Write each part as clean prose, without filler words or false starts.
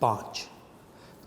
5।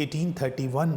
1831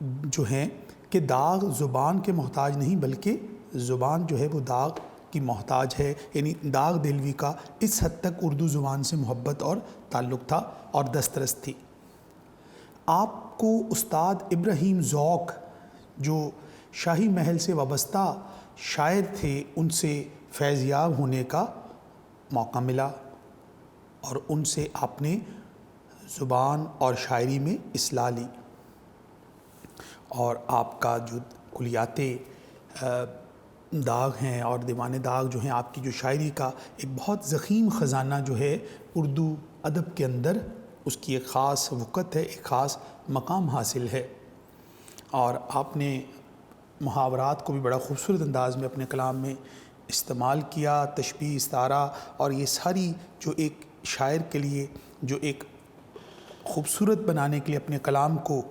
جو ہیں کہ داغ زبان کے محتاج نہیں بلکہ زبان جو ہے وہ داغ کی محتاج ہے، یعنی داغ دہلوی کا اس حد تک اردو زبان سے محبت اور تعلق تھا اور دسترس تھی۔ آپ کو استاد ابراہیم ذوق جو شاہی محل سے وابستہ شاعر تھے ان سے فیض یاب ہونے کا موقع ملا اور ان سے آپ نے زبان اور شاعری میں اصلاح لی، اور آپ کا جو کلیات داغ ہیں اور دیوان داغ جو ہیں، آپ کی جو شاعری کا ایک بہت ضخیم خزانہ جو ہے اردو ادب کے اندر، اس کی ایک خاص وقت ہے، ایک خاص مقام حاصل ہے۔ اور آپ نے محاورات کو بھی بڑا خوبصورت انداز میں اپنے کلام میں استعمال کیا، تشبیہ، استعارہ، اور یہ ساری جو ایک شاعر کے لیے جو ایک خوبصورت بنانے کے لیے اپنے کلام کو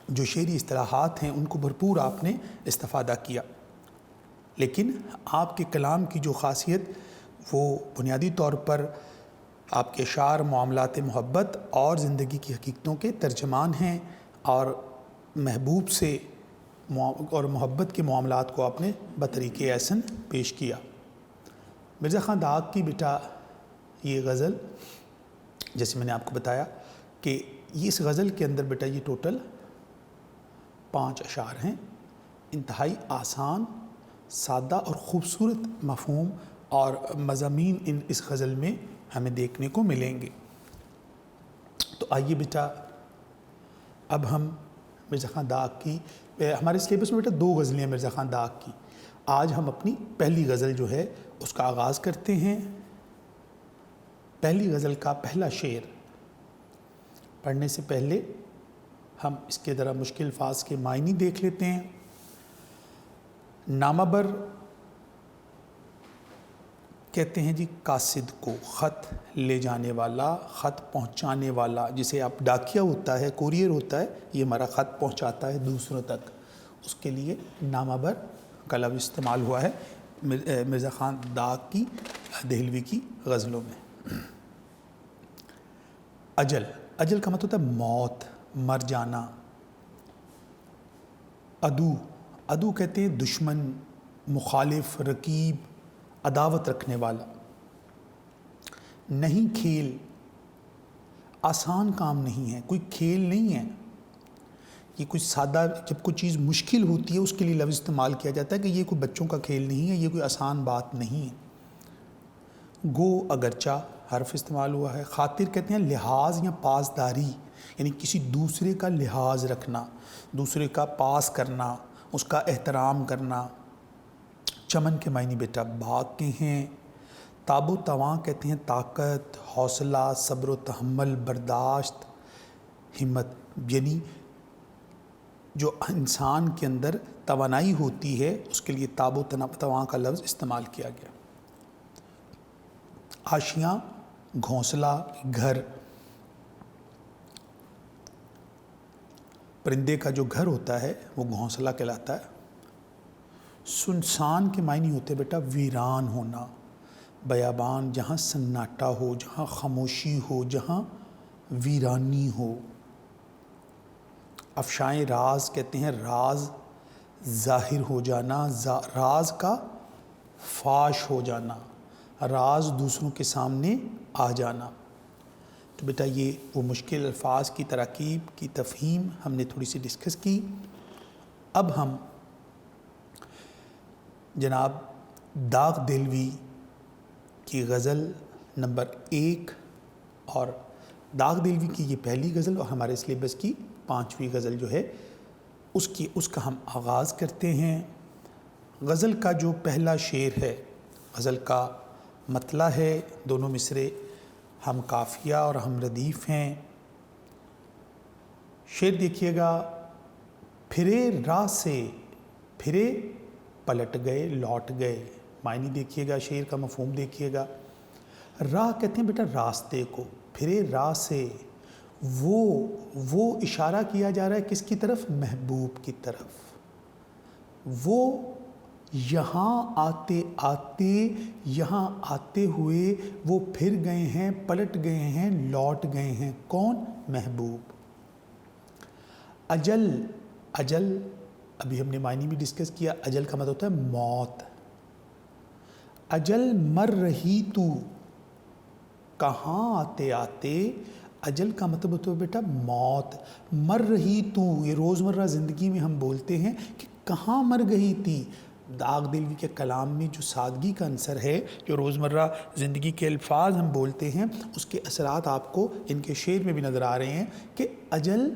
جو شعری اصطلاحات ہیں ان کو بھرپور آپ نے استفادہ کیا۔ لیکن آپ کے کلام کی جو خاصیت وہ بنیادی طور پر آپ کے اشعار معاملات محبت اور زندگی کی حقیقتوں کے ترجمان ہیں، اور محبوب سے اور محبت کے معاملات کو آپ نے بطریق احسن پیش کیا۔ مرزا خان داغ کی بیٹا یہ غزل، جیسے میں نے آپ کو بتایا کہ اس غزل کے اندر بیٹا یہ ٹوٹل 5 اشعار ہیں، انتہائی آسان، سادہ اور خوبصورت مفہوم اور مضامین اس غزل میں ہمیں دیکھنے کو ملیں گے۔ تو آئیے بیٹا اب ہم مرزا خان داغ کی، ہمارے سلیبس میں بیٹا 2 غزلیں ہیں مرزا خان داغ کی، آج ہم اپنی پہلی غزل جو ہے اس کا آغاز کرتے ہیں۔ پہلی غزل کا پہلا شعر پڑھنے سے پہلے ہم اس کے ذرا مشکل الفاظ کے معنی دیکھ لیتے ہیں۔ نامہ بر کہتے ہیں جی قاصد کو، خط لے جانے والا، خط پہنچانے والا، جسے آپ ڈاکیہ ہوتا ہے، کوریئر ہوتا ہے، یہ ہمارا خط پہنچاتا ہے دوسروں تک، اس کے لیے نامہ بر کا لفظ استعمال ہوا ہے مرزا خان داغ کی دہلوی کی غزلوں میں۔ اجل، اجل کا مطلب ہوتا ہے موت، مر جانا۔ عدو، عدو کہتے ہیں دشمن، مخالف، رقیب، عداوت رکھنے والا۔ نہیں کھیل، آسان کام نہیں ہے، کوئی کھیل نہیں ہے، یہ کوئی سادہ، جب کوئی چیز مشکل ہوتی ہے اس کے لیے لفظ استعمال کیا جاتا ہے کہ یہ کوئی بچوں کا کھیل نہیں ہے، یہ کوئی آسان بات نہیں ہے۔ گو، اگرچہ حرف استعمال ہوا ہے۔ خاطر کہتے ہیں لحاظ یا پاسداری، یعنی کسی دوسرے کا لحاظ رکھنا، دوسرے کا پاس کرنا، اس کا احترام کرنا۔ چمن کے معنی بیٹا باغ کے ہیں۔ تاب و تواں کہتے ہیں طاقت، حوصلہ، صبر و تحمل، برداشت، ہمت، یعنی جو انسان کے اندر توانائی ہوتی ہے اس کے لیے تاب و تواں کا لفظ استعمال کیا گیا۔ آشیاں، گھونسلہ، گھر، پرندے کا جو گھر ہوتا ہے وہ گھونسلہ کہلاتا ہے۔ سنسان کے معنی ہوتے بیٹا ویران ہونا، بیابان، جہاں سناٹا ہو، جہاں خاموشی ہو، جہاں ویرانی ہو۔ افشائیں راز کہتے ہیں راز ظاہر ہو جانا، راز کا فاش ہو جانا، راز دوسروں کے سامنے آ جانا۔ تو بیٹا یہ وہ مشکل الفاظ کی تراکیب کی تفہیم ہم نے تھوڑی سی ڈسکس کی۔ اب ہم جناب داغ دہلوی کی غزل نمبر 1 اور داغ دہلوی کی یہ پہلی غزل اور ہمارے سلیبس کی 5ویں غزل جو ہے اس کا ہم آغاز کرتے ہیں۔ غزل کا جو پہلا شعر ہے، غزل کا مطلع ہے، دونوں مصرے ہم قافیہ اور ہم ردیف ہیں۔ شعر دیکھیے گا، پھرے راہ سے، پھرے پلٹ گئے، لوٹ گئے۔ معنی دیکھیے گا، شعر کا مفہوم دیکھیے گا۔ راہ کہتے ہیں بیٹا راستے کو، پھرے راہ سے، وہ اشارہ کیا جا رہا ہے کس کی طرف؟ محبوب کی طرف۔ وہ یہاں آتے آتے، یہاں آتے ہوئے وہ پھر گئے ہیں، پلٹ گئے ہیں، لوٹ گئے ہیں۔ کون؟ محبوب۔ اجل اجل ابھی ہم نے معنی بھی ڈسکس کیا، اجل کا مطلب ہوتا ہے موت. اجل مر رہی تو، کہاں آتے آتے. اجل کا مطلب ہوتا ہے بیٹا موت. مر رہی تو، یہ روزمرہ زندگی میں ہم بولتے ہیں کہ کہاں مر گئی تھی. داغ دلوی کے کلام میں جو سادگی کا عنصر ہے، جو روزمرہ زندگی کے الفاظ ہم بولتے ہیں، اس کے اثرات آپ کو ان کے شعر میں بھی نظر آ رہے ہیں کہ اجل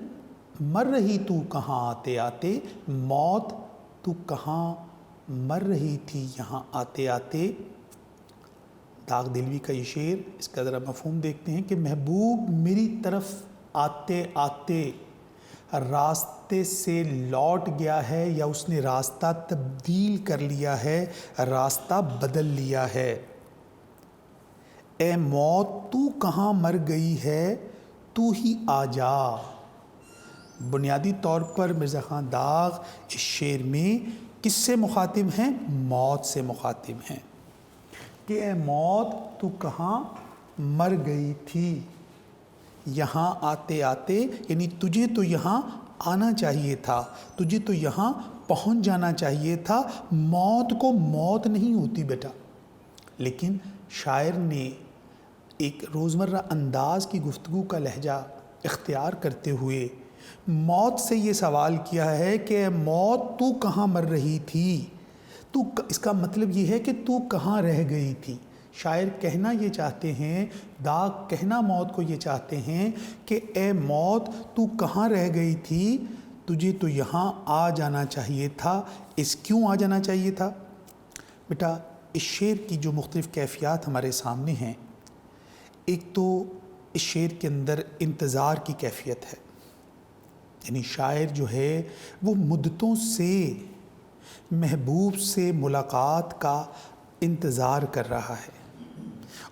مر رہی تو کہاں آتے آتے، موت تو کہاں مر رہی تھی یہاں آتے آتے. داغ دلوی کا یہ شعر، اس کا ذرا مفہوم دیکھتے ہیں کہ محبوب میری طرف آتے آتے راستے سے لوٹ گیا ہے، یا اس نے راستہ تبدیل کر لیا ہے، راستہ بدل لیا ہے. اے موت تو کہاں مر گئی ہے، تو ہی آ جا. بنیادی طور پر مرزا خان داغ اس شعر میں کس سے مخاطب ہیں؟ موت سے مخاطب ہیں کہ اے موت تو کہاں مر گئی تھی یہاں آتے آتے. یعنی تجھے تو یہاں آنا چاہیے تھا، تجھے تو یہاں پہنچ جانا چاہیے تھا. موت کو موت نہیں ہوتی بیٹا. لیکن شاعر نے ایک روزمرہ انداز کی گفتگو کا لہجہ اختیار کرتے ہوئے موت سے یہ سوال کیا ہے کہ موت تو کہاں مر رہی تھی. تو اس کا مطلب یہ ہے کہ تو کہاں رہ گئی تھی. شاعر کہنا یہ چاہتے ہیں، داغ کہنا موت کو یہ چاہتے ہیں کہ اے موت تو کہاں رہ گئی تھی، تجھے تو یہاں آ جانا چاہیے تھا. اس کیوں آ جانا چاہیے تھا؟ بیٹا اس شعر کی جو مختلف کیفیات ہمارے سامنے ہیں، ایک تو اس شعر کے اندر انتظار کی کیفیت ہے. یعنی شاعر جو ہے وہ مدتوں سے محبوب سے ملاقات کا انتظار کر رہا ہے،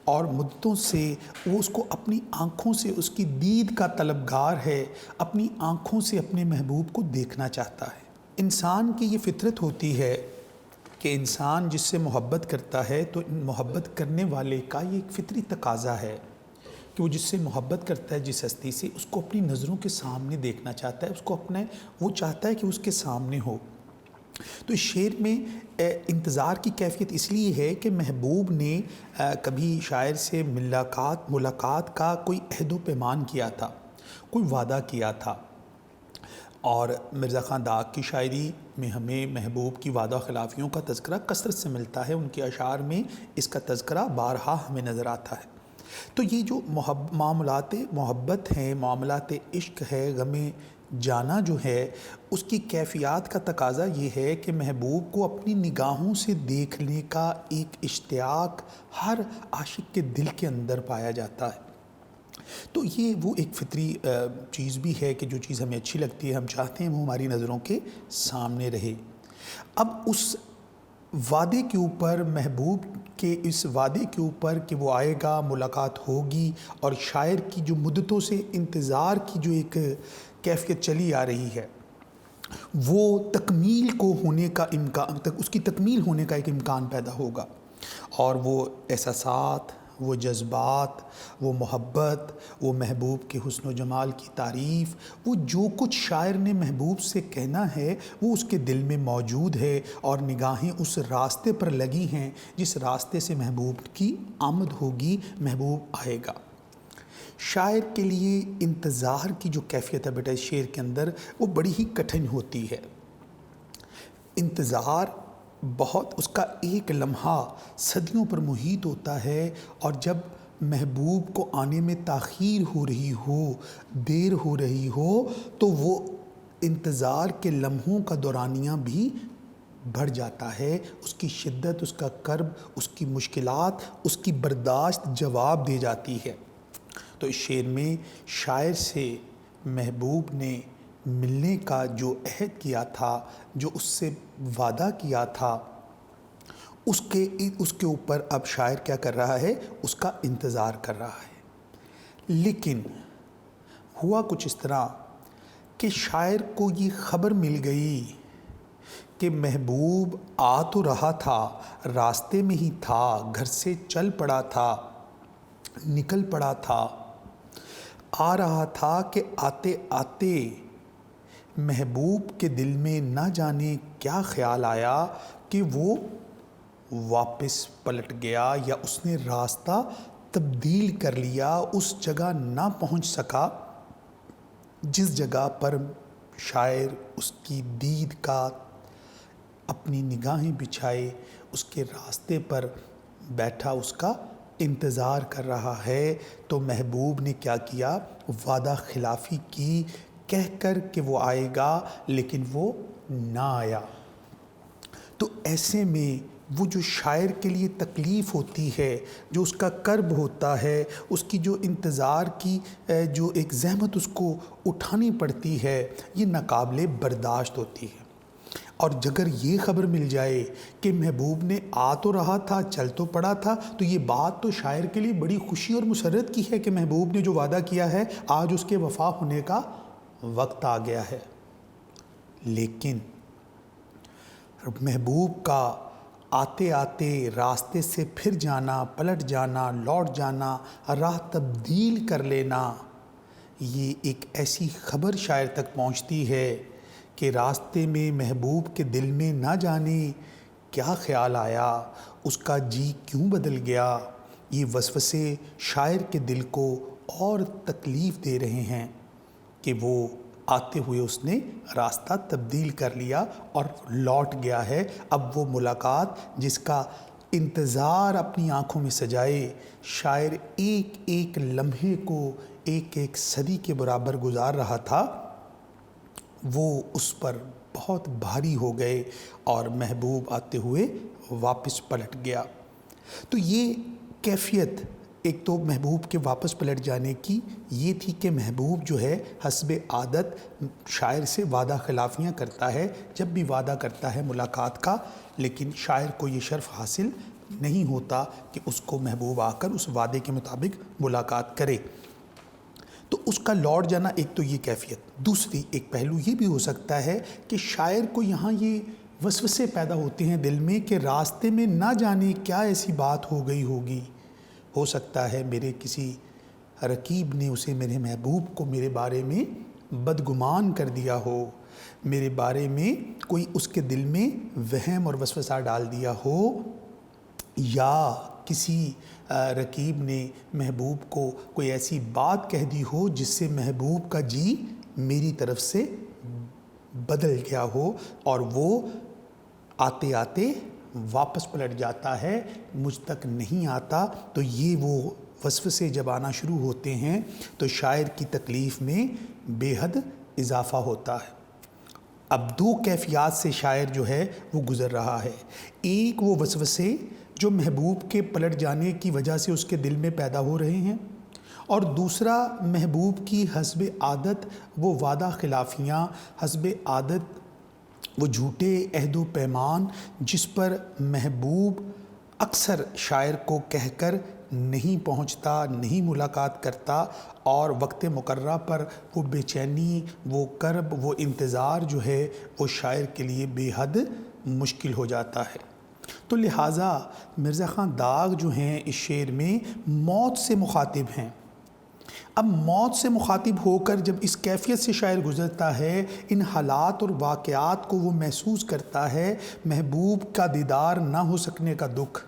اور مدتوں سے وہ اس کو اپنی آنکھوں سے اس کی دید کا طلبگار ہے، اپنی آنکھوں سے اپنے محبوب کو دیکھنا چاہتا ہے. انسان کی یہ فطرت ہوتی ہے کہ انسان جس سے محبت کرتا ہے تو محبت کرنے والے کا یہ ایک فطری تقاضا ہے کہ وہ جس سے محبت کرتا ہے، جس ہستی سے، اس کو اپنی نظروں کے سامنے دیکھنا چاہتا ہے، اس کو وہ چاہتا ہے کہ اس کے سامنے ہو. تو اس شعر میں انتظار کی کیفیت اس لیے ہے کہ محبوب نے کبھی شاعر سے ملاقات کا کوئی عہد و پیمان کیا تھا، کوئی وعدہ کیا تھا. اور مرزا خان داغ کی شاعری میں ہمیں محبوب کی وعدہ خلافیوں کا تذکرہ کثرت سے ملتا ہے. ان کے اشعار میں اس کا تذکرہ بارہا ہمیں نظر آتا ہے. تو یہ جو معاملات محبت ہیں، معاملات عشق ہے، غم جانا جو ہے، اس کی کیفیات کا تقاضا یہ ہے کہ محبوب کو اپنی نگاہوں سے دیکھنے کا ایک اشتیاق ہر عاشق کے دل کے اندر پایا جاتا ہے. تو یہ وہ ایک فطری چیز بھی ہے کہ جو چیز ہمیں اچھی لگتی ہے، ہم چاہتے ہیں وہ ہماری نظروں کے سامنے رہے. اب اس وعدے کے اوپر، محبوب کے اس وعدے کے اوپر کہ وہ آئے گا، ملاقات ہوگی، اور شاعر کی جو مدتوں سے انتظار کی جو ایک کیفیت چلی آ رہی ہے، وہ تکمیل کو ہونے کا امکان، اس کی تکمیل ہونے کا ایک امکان پیدا ہوگا. اور وہ احساسات، وہ جذبات، وہ محبت، وہ محبوب کے حسن و جمال کی تعریف، وہ جو کچھ شاعر نے محبوب سے کہنا ہے وہ اس کے دل میں موجود ہے، اور نگاہیں اس راستے پر لگی ہیں جس راستے سے محبوب کی آمد ہوگی، محبوب آئے گا. شاعر کے لیے انتظار کی جو کیفیت ہے بیٹا اس شعر کے اندر، وہ بڑی ہی کٹھن ہوتی ہے. انتظار بہت، اس کا ایک لمحہ صدیوں پر محیط ہوتا ہے، اور جب محبوب کو آنے میں تاخیر ہو رہی ہو، دیر ہو رہی ہو، تو وہ انتظار کے لمحوں کا دورانیہ بھی بڑھ جاتا ہے. اس کی شدت، اس کا کرب، اس کی مشکلات، اس کی برداشت جواب دے جاتی ہے. تو اس شعر میں شاعر سے محبوب نے ملنے کا جو عہد کیا تھا، جو اس سے وعدہ کیا تھا، اس کے اوپر اب شاعر کیا کر رہا ہے؟ اس کا انتظار کر رہا ہے. لیکن ہوا کچھ اس طرح کہ شاعر کو یہ خبر مل گئی کہ محبوب آ تو رہا تھا، راستے میں ہی تھا، گھر سے چل پڑا تھا، نکل پڑا تھا، آ رہا تھا کہ آتے آتے محبوب کے دل میں نہ جانے کیا خیال آیا کہ وہ واپس پلٹ گیا یا اس نے راستہ تبدیل کر لیا، اس جگہ نہ پہنچ سکا جس جگہ پر شاعر اس کی دید کا اپنی نگاہیں بچھائے اس کے راستے پر بیٹھا اس کا انتظار کر رہا ہے، تو محبوب نے کیا کیا؟ وعدہ خلافی کی، کہہ کر کہ وہ آئے گا لیکن وہ نہ آیا۔ تو ایسے میں وہ جو شاعر کے لیے تکلیف ہوتی ہے، جو اس کا کرب ہوتا ہے، اس کی جو انتظار کی جو ایک زحمت اس کو اٹھانی پڑتی ہے، یہ ناقابل برداشت ہوتی ہے۔ اور اگر یہ خبر مل جائے کہ محبوب نے آ تو رہا تھا، چل تو پڑا تھا، تو یہ بات تو شاعر کے لیے بڑی خوشی اور مسرت کی ہے کہ محبوب نے جو وعدہ کیا ہے آج اس کے وفا ہونے کا وقت آ گیا ہے۔ لیکن محبوب کا آتے آتے راستے سے پھر جانا، پلٹ جانا، لوٹ جانا، راہ تبدیل کر لینا، یہ ایک ایسی خبر شاعر تک پہنچتی ہے کہ راستے میں محبوب کے دل میں نہ جانے کیا خیال آیا، اس کا جی کیوں بدل گیا۔ یہ وسوسے شاعر کے دل کو اور تکلیف دے رہے ہیں کہ وہ آتے ہوئے اس نے راستہ تبدیل کر لیا اور لوٹ گیا ہے۔ اب وہ ملاقات جس کا انتظار اپنی آنکھوں میں سجائے شاعر ایک ایک لمحے کو ایک ایک صدی کے برابر گزار رہا تھا، وہ اس پر بہت بھاری ہو گئے اور محبوب آتے ہوئے واپس پلٹ گیا۔ تو یہ کیفیت ایک تو محبوب کے واپس پلٹ جانے کی یہ تھی کہ محبوب جو ہے حسب عادت شاعر سے وعدہ خلافیاں کرتا ہے، جب بھی وعدہ کرتا ہے ملاقات کا، لیکن شاعر کو یہ شرف حاصل نہیں ہوتا کہ اس کو محبوب آ کر اس وعدے کے مطابق ملاقات کرے۔ تو اس کا لوٹ جانا ایک تو یہ کیفیت۔ دوسری ایک پہلو یہ بھی ہو سکتا ہے کہ شاعر کو یہاں یہ وسوسے پیدا ہوتے ہیں دل میں کہ راستے میں نہ جانے کیا ایسی بات ہو گئی ہوگی، ہو سکتا ہے میرے کسی رقیب نے اسے میرے محبوب کو میرے بارے میں بدگمان کر دیا ہو، میرے بارے میں کوئی اس کے دل میں وہم اور وسوسہ ڈال دیا ہو، یا کسی رقیب نے محبوب کو کوئی ایسی بات کہہ دی ہو جس سے محبوب کا جی میری طرف سے بدل گیا ہو اور وہ آتے آتے واپس پلٹ جاتا ہے، مجھ تک نہیں آتا۔ تو یہ وہ وسوسے جب آنا شروع ہوتے ہیں تو شاعر کی تکلیف میں بے حد اضافہ ہوتا ہے۔ اب دو کیفیات سے شاعر جو ہے وہ گزر رہا ہے، ایک وہ وسوسے جو محبوب کے پلٹ جانے کی وجہ سے اس کے دل میں پیدا ہو رہے ہیں، اور دوسرا محبوب کی حسب عادت وہ وعدہ خلافیاں، حسب عادت وہ جھوٹے عہد و پیمان جس پر محبوب اکثر شاعر کو کہہ کر نہیں پہنچتا، نہیں ملاقات کرتا، اور وقت مقررہ پر وہ بے چینی، وہ کرب، وہ انتظار جو ہے وہ شاعر کے لیے بے حد مشکل ہو جاتا ہے۔ تو لہٰذا مرزا خان داغ جو ہیں اس شعر میں موت سے مخاطب ہیں۔ اب موت سے مخاطب ہو کر جب اس کیفیت سے شاعر گزرتا ہے، ان حالات اور واقعات کو وہ محسوس کرتا ہے، محبوب کا دیدار نہ ہو سکنے کا دکھ،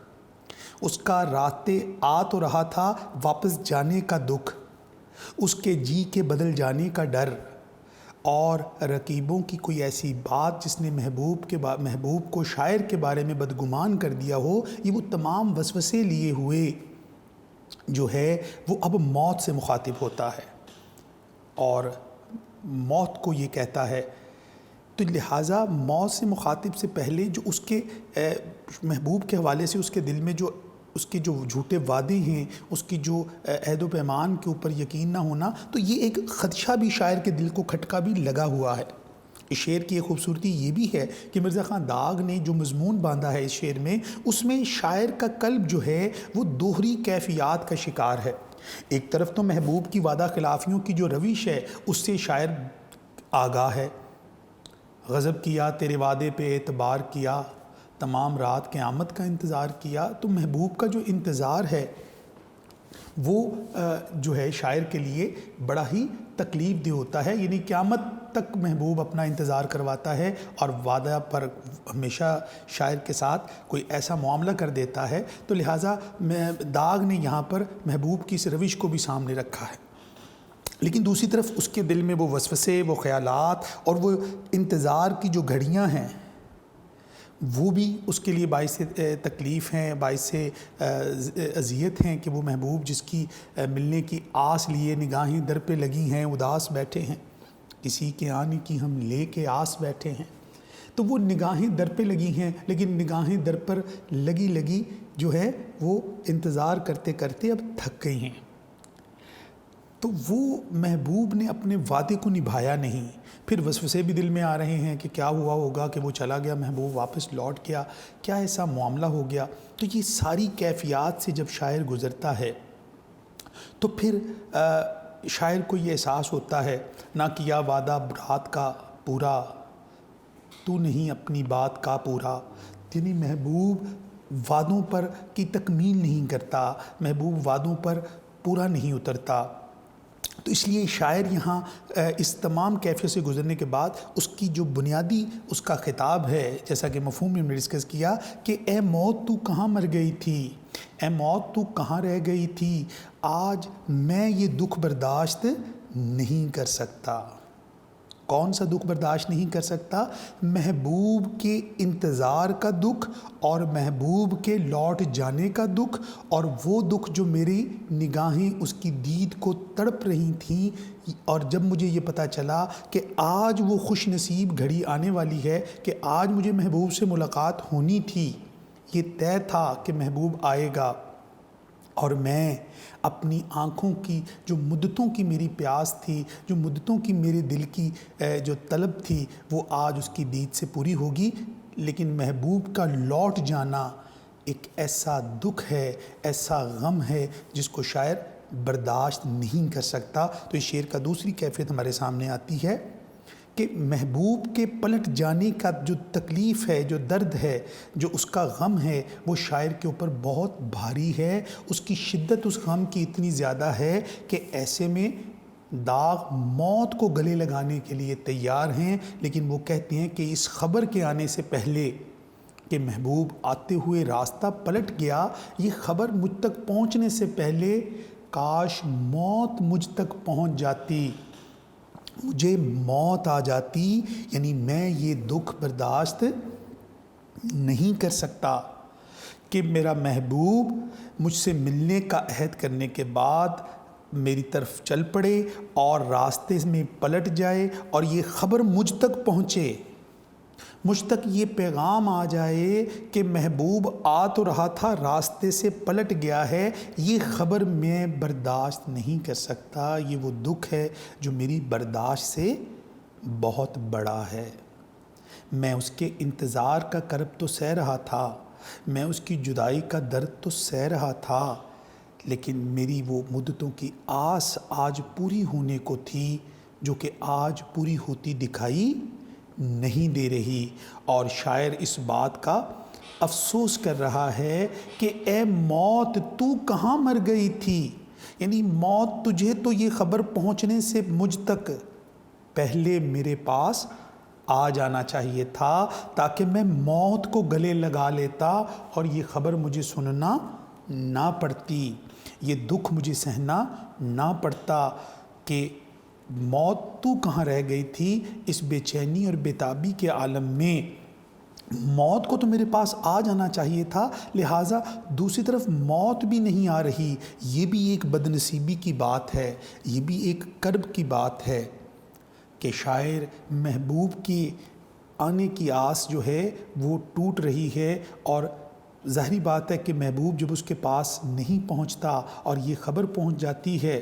اس کا راستے آ تو رہا تھا واپس جانے کا دکھ، اس کے جی کے بدل جانے کا ڈر، اور رقیبوں کی کوئی ایسی بات جس نے محبوب کو شاعر کے بارے میں بدگمان کر دیا ہو، یہ وہ تمام وسوسے لیے ہوئے جو ہے وہ اب موت سے مخاطب ہوتا ہے اور موت کو یہ کہتا ہے۔ تو لہٰذا موت سے مخاطب سے پہلے جو اس کے محبوب کے حوالے سے اس کے دل میں جو اس کے جو جھوٹے وعدے ہیں، اس کی جو عہد و پیمان کے اوپر یقین نہ ہونا، تو یہ ایک خدشہ بھی شاعر کے دل کو کھٹکا بھی لگا ہوا ہے۔ اس شعر کی ایک خوبصورتی یہ بھی ہے کہ مرزا خان داغ نے جو مضمون باندھا ہے اس شعر میں، اس میں شاعر کا قلب جو ہے وہ دوہری کیفیات کا شکار ہے۔ ایک طرف تو محبوب کی وعدہ خلافیوں کی جو روش ہے اس سے شاعر آگاہ ہے، غضب کیا تیرے وعدے پہ اعتبار کیا، تمام رات قیامت کا انتظار کیا۔ تو محبوب کا جو انتظار ہے وہ جو ہے شاعر کے لیے بڑا ہی تکلیف دہ ہوتا ہے، یعنی قیامت تک محبوب اپنا انتظار کرواتا ہے اور وعدہ پر ہمیشہ شاعر کے ساتھ کوئی ایسا معاملہ کر دیتا ہے، تو لہٰذا داغ نے یہاں پر محبوب کی اس روش کو بھی سامنے رکھا ہے۔ لیکن دوسری طرف اس کے دل میں وہ وسوسے، وہ خیالات اور وہ انتظار کی جو گھڑیاں ہیں وہ بھی اس کے لیے باعث تکلیف ہیں، باعث اذیت ہیں کہ وہ محبوب جس کی ملنے کی آس لیے نگاہیں در پہ لگی ہیں، اداس بیٹھے ہیں، کسی کے آنے کی ہم لے کے آس بیٹھے ہیں، تو وہ نگاہیں در پہ لگی ہیں، لیکن نگاہیں در پر لگی جو ہے وہ انتظار کرتے کرتے اب تھک گئی ہیں۔ تو وہ محبوب نے اپنے وعدے کو نبھایا نہیں، پھر وسوسے بھی دل میں آ رہے ہیں کہ کیا ہوا ہوگا کہ وہ چلا گیا، محبوب واپس لوٹ گیا، کیا ایسا معاملہ ہو گیا۔ تو یہ ساری کیفیات سے جب شاعر گزرتا ہے تو پھر شاعر کو یہ احساس ہوتا ہے، نہ کیا وعدہ رات کا پورا، تو نہیں اپنی بات کا پورا، یعنی محبوب وعدوں پر کی تکمیل نہیں کرتا، محبوب وعدوں پر پورا نہیں اترتا۔ تو اس لیے شاعر یہاں اس تمام کیفیت سے گزرنے کے بعد اس کی جو بنیادی اس کا خطاب ہے، جیسا کہ مفہوم میں ہم نے ڈسکس کیا کہ اے موت تو کہاں مر گئی تھی، اے موت تو کہاں رہ گئی تھی، آج میں یہ دکھ برداشت نہیں کر سکتا۔ کون سا دکھ برداشت نہیں کر سکتا؟ محبوب کے انتظار کا دکھ اور محبوب کے لوٹ جانے کا دکھ، اور وہ دکھ جو میری نگاہیں اس کی دید کو تڑپ رہی تھیں، اور جب مجھے یہ پتہ چلا کہ آج وہ خوش نصیب گھڑی آنے والی ہے کہ آج مجھے محبوب سے ملاقات ہونی تھی، یہ طے تھا کہ محبوب آئے گا، اور میں اپنی آنکھوں کی جو مدتوں کی میری پیاس تھی، جو مدتوں کی میرے دل کی جو طلب تھی، وہ آج اس کی دید سے پوری ہوگی۔ لیکن محبوب کا لوٹ جانا ایک ایسا دکھ ہے، ایسا غم ہے جس کو شاعر برداشت نہیں کر سکتا۔ تو اس شعر کا دوسری کیفیت ہمارے سامنے آتی ہے کہ محبوب کے پلٹ جانے کا جو تکلیف ہے، جو درد ہے، جو اس کا غم ہے، وہ شاعر کے اوپر بہت بھاری ہے۔ اس کی شدت اس غم کی اتنی زیادہ ہے کہ ایسے میں داغ موت کو گلے لگانے کے لیے تیار ہیں، لیکن وہ کہتے ہیں کہ اس خبر کے آنے سے پہلے کہ محبوب آتے ہوئے راستہ پلٹ گیا، یہ خبر مجھ تک پہنچنے سے پہلے کاش موت مجھ تک پہنچ جاتی، مجھے موت آ جاتی، یعنی میں یہ دکھ برداشت نہیں کر سکتا کہ میرا محبوب مجھ سے ملنے کا عہد کرنے کے بعد میری طرف چل پڑے اور راستے میں پلٹ جائے، اور یہ خبر مجھ تک پہنچے، مجھ تک یہ پیغام آ جائے کہ محبوب آ تو رہا تھا، راستے سے پلٹ گیا ہے، یہ خبر میں برداشت نہیں کر سکتا۔ یہ وہ دکھ ہے جو میری برداشت سے بہت بڑا ہے۔ میں اس کے انتظار کا کرب تو سہ رہا تھا، میں اس کی جدائی کا درد تو سہ رہا تھا، لیکن میری وہ مدتوں کی آس آج پوری ہونے کو تھی، جو کہ آج پوری ہوتی دکھائی نہیں دے رہی۔ اور شاعر اس بات کا افسوس کر رہا ہے کہ اے موت تو کہاں مر گئی تھی، یعنی موت تجھے تو یہ خبر پہنچنے سے مجھ تک پہلے میرے پاس آ جانا چاہیے تھا، تاکہ میں موت کو گلے لگا لیتا اور یہ خبر مجھے سننا نہ پڑتی، یہ دکھ مجھے سہنا نہ پڑتا کہ موت تو کہاں رہ گئی تھی۔ اس بے چینی اور بےتابی کے عالم میں موت کو تو میرے پاس آ جانا چاہیے تھا، لہٰذا دوسری طرف موت بھی نہیں آ رہی، یہ بھی ایک بدنصیبی کی بات ہے، یہ بھی ایک کرب کی بات ہے کہ شاعر محبوب کی آنے کی آس جو ہے وہ ٹوٹ رہی ہے، اور ظاہری بات ہے کہ محبوب جب اس کے پاس نہیں پہنچتا اور یہ خبر پہنچ جاتی ہے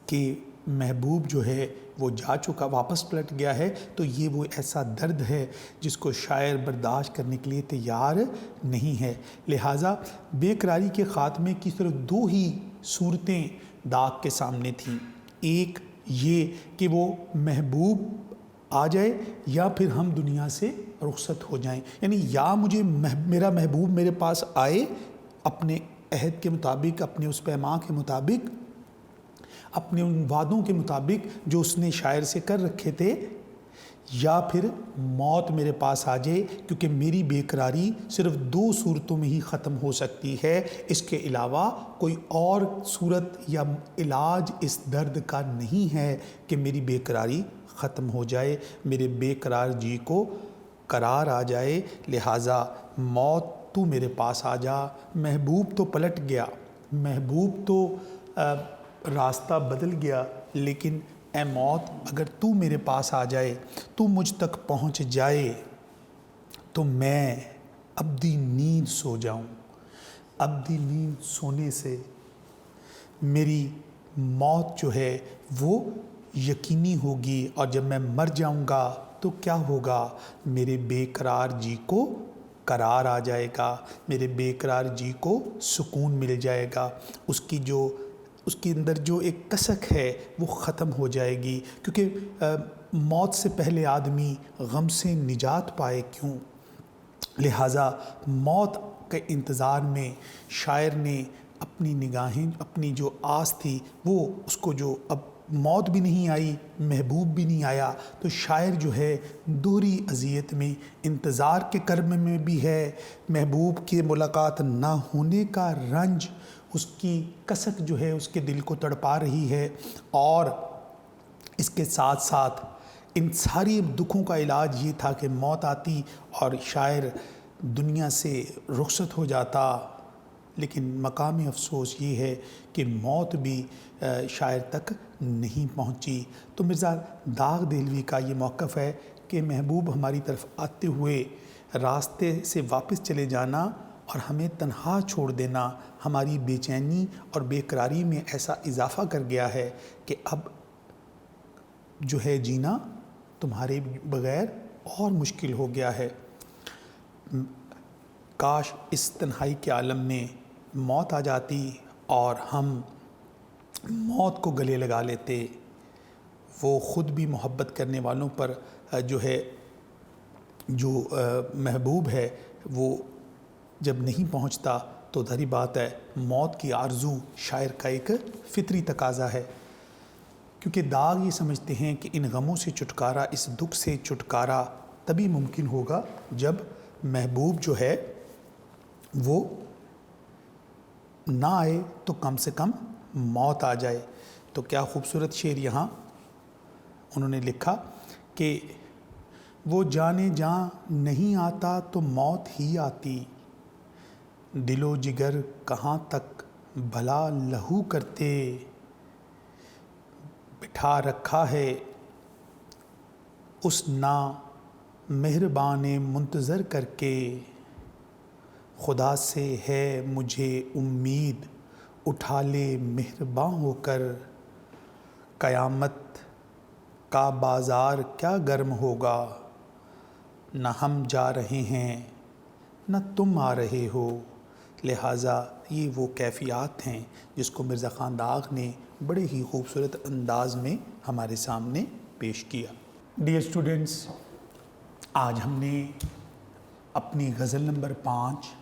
کہ محبوب جو ہے وہ جا چکا، واپس پلٹ گیا ہے، تو یہ وہ ایسا درد ہے جس کو شاعر برداشت کرنے کے لیے تیار نہیں ہے۔ لہٰذا بے قراری کے خاتمے کی صرف دو ہی صورتیں داغ کے سامنے تھیں، ایک یہ کہ وہ محبوب آ جائے یا پھر ہم دنیا سے رخصت ہو جائیں، یعنی یا مجھے میرا محبوب میرے پاس آئے اپنے عہد کے مطابق، اپنے اس پیمان کے مطابق، اپنے ان وعدوں کے مطابق جو اس نے شاعر سے کر رکھے تھے، یا پھر موت میرے پاس آ جائے، کیونکہ میری بے قراری صرف 2 صورتوں میں ہی ختم ہو سکتی ہے، اس کے علاوہ کوئی اور صورت یا علاج اس درد کا نہیں ہے کہ میری بے قراری ختم ہو جائے، میرے بے قرار جی کو قرار آ جائے، لہٰذا موت تو میرے پاس آ جا۔ محبوب تو پلٹ گیا، محبوب تو راستہ بدل گیا، لیکن اے موت اگر تو میرے پاس آ جائے، تو مجھ تک پہنچ جائے، تو میں ابدی نیند سو جاؤں۔ ابدی نیند سونے سے میری موت جو ہے وہ یقینی ہوگی، اور جب میں مر جاؤں گا تو کیا ہوگا؟ میرے بے قرار جی کو قرار آ جائے گا، میرے بے قرار جی کو سکون مل جائے گا، اس کے اندر جو ایک کسک ہے وہ ختم ہو جائے گی، کیونکہ موت سے پہلے آدمی غم سے نجات پائے کیوں؟ لہٰذا موت کے انتظار میں شاعر نے اپنی نگاہیں، اپنی جو آس تھی وہ اس کو، جو اب موت بھی نہیں آئی، محبوب بھی نہیں آیا، تو شاعر جو ہے دوہری اذیت میں، انتظار کے کرب میں بھی ہے، محبوب کی ملاقات نہ ہونے کا رنج، اس کی کسک جو ہے اس کے دل کو تڑپا رہی ہے، اور اس کے ساتھ ساتھ ان ساری دکھوں کا علاج یہ تھا کہ موت آتی اور شاعر دنیا سے رخصت ہو جاتا، لیکن مقام افسوس یہ ہے کہ موت بھی شاعر تک نہیں پہنچی۔ تو مرزا داغ دہلوی کا یہ موقف ہے کہ محبوب ہماری طرف آتے ہوئے راستے سے واپس چلے جانا اور ہمیں تنہا چھوڑ دینا ہماری بے چینی اور بے قراری میں ایسا اضافہ کر گیا ہے کہ اب جو ہے جینا تمہارے بغیر اور مشکل ہو گیا ہے۔ کاش اس تنہائی کے عالم میں موت آ جاتی اور ہم موت کو گلے لگا لیتے۔ وہ خود بھی محبت کرنے والوں پر جو ہے، جو محبوب ہے وہ جب نہیں پہنچتا تو ظاہری بات ہے موت کی آرزو شاعر کا ایک فطری تقاضا ہے، کیونکہ داغ یہ سمجھتے ہیں کہ ان غموں سے چھٹکارا، اس دکھ سے چھٹکارا تبھی ممکن ہوگا جب محبوب جو ہے وہ نہ آئے تو کم سے کم موت آ جائے۔ تو کیا خوبصورت شعر یہاں انہوں نے لکھا کہ وہ جانے جاں نہیں آتا تو موت ہی آتی، دل و جگر کہاں تک بھلا لہو کرتے، بٹھا رکھا ہے اس نا مہربان منتظر کر کے، خدا سے ہے مجھے امید اٹھا لے مہرباں ہو کر، قیامت کا بازار کیا گرم ہوگا، نہ ہم جا رہے ہیں نہ تم آ رہے ہو۔ لہٰذا یہ وہ کیفیات ہیں جس کو مرزا خان داغ نے بڑے ہی خوبصورت انداز میں ہمارے سامنے پیش کیا۔ ڈیئر اسٹوڈنٹس، آج ہم نے اپنی غزل نمبر 5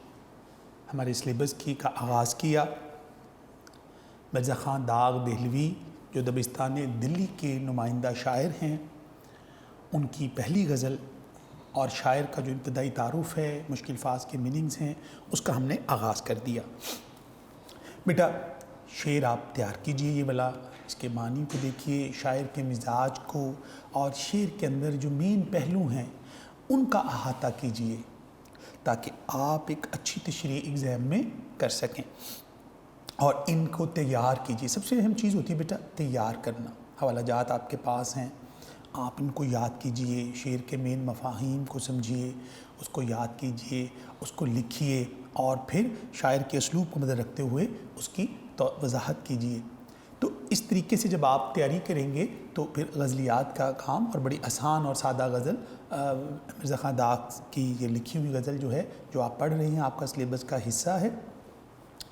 ہمارے سلیبس کی کا آغاز کیا۔ مرزا خان داغ دہلوی جو دبستان دلی کے نمائندہ شاعر ہیں، ان کی پہلی غزل اور شاعر کا جو ابتدائی تعارف ہے، مشکل الفاظ کے میننگز ہیں، اس کا ہم نے آغاز کر دیا۔ بیٹا شعر آپ تیار کیجئے، یہ والا، اس کے معنی کو دیکھیے، شاعر کے مزاج کو اور شعر کے اندر جو مین پہلو ہیں ان کا احاطہ کیجئے تاکہ آپ ایک اچھی تشریح ایگزام میں کر سکیں، اور ان کو تیار کیجئے۔ سب سے اہم چیز ہوتی ہے بیٹا تیار کرنا۔ حوالہ جات آپ کے پاس ہیں، آپ ان کو یاد کیجئے، شعر کے مین مفاہیم کو سمجھیے، اس کو یاد کیجئے، اس کو لکھیے، اور پھر شاعر کے اسلوب کو مدد رکھتے ہوئے اس کی وضاحت کیجئے۔ تو اس طریقے سے جب آپ تیاری کریں گے تو پھر غزلیات کا کام، اور بڑی آسان اور سادہ غزل مرزا خان داغ کی یہ لکھی ہوئی غزل جو ہے، جو آپ پڑھ رہے ہیں، آپ کا سلیبس کا حصہ ہے،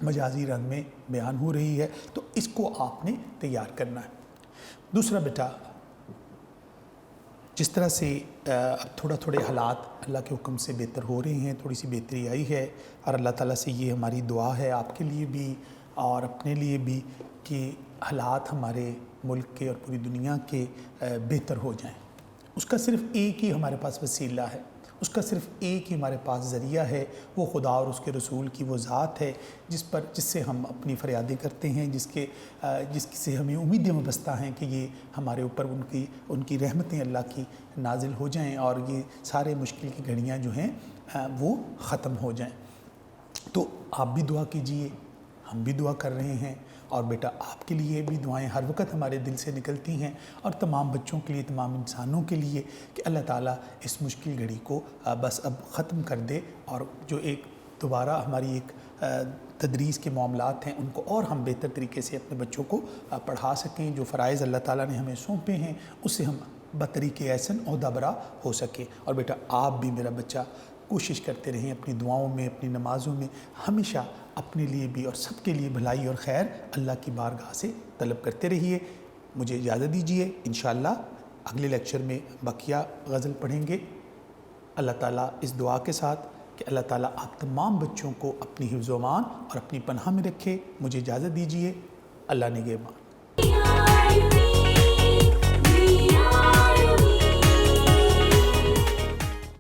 مجازی رنگ میں بیان ہو رہی ہے، تو اس کو آپ نے تیار کرنا ہے۔ دوسرا بیٹا، جس طرح سے اب تھوڑے حالات اللہ کے حکم سے بہتر ہو رہے ہیں، تھوڑی سی بہتری آئی ہے، اور اللہ تعالیٰ سے یہ ہماری دعا ہے آپ کے لیے بھی، اور اپنے لیے بھی کہ حالات ہمارے ملک کے اور پوری دنیا کے بہتر ہو جائیں۔ اس کا صرف ایک ہی ہمارے پاس وسیلہ ہے، اس کا صرف ایک ہی ہمارے پاس ذریعہ ہے، وہ خدا اور اس کے رسول کی وہ ذات ہے جس سے ہم اپنی فریادیں کرتے ہیں، جس سے ہمیں امیدیں وابستہ ہیں کہ یہ ہمارے اوپر ان کی رحمتیں اللہ کی نازل ہو جائیں اور یہ سارے مشکل کی گھڑیاں جو ہیں وہ ختم ہو جائیں۔ تو آپ بھی دعا کیجئے، ہم بھی دعا کر رہے ہیں، اور بیٹا آپ کے لیے بھی دعائیں ہر وقت ہمارے دل سے نکلتی ہیں، اور تمام بچوں کے لیے، تمام انسانوں کے لیے، کہ اللہ تعالیٰ اس مشکل گھڑی کو بس اب ختم کر دے، اور جو ایک دوبارہ ہماری ایک تدریس کے معاملات ہیں ان کو اور ہم بہتر طریقے سے اپنے بچوں کو پڑھا سکیں، جو فرائض اللہ تعالیٰ نے ہمیں سونپے ہیں اس سے ہم بطریق احسن عہدہ برا ہو سکیں۔ اور بیٹا آپ بھی میرا بچہ کوشش کرتے رہیں اپنی دعاؤں میں، اپنی نمازوں میں، ہمیشہ اپنے لیے بھی اور سب کے لیے بھلائی اور خیر اللہ کی بارگاہ سے طلب کرتے رہیے۔ مجھے اجازت دیجیے، انشاءاللہ اگلے لیکچر میں بقیہ غزل پڑھیں گے، اللہ تعالیٰ اس دعا کے ساتھ کہ اللہ تعالیٰ آپ تمام بچوں کو اپنی حفظ و امان اور اپنی پناہ میں رکھے۔ مجھے اجازت دیجیے، اللہ نگہبان۔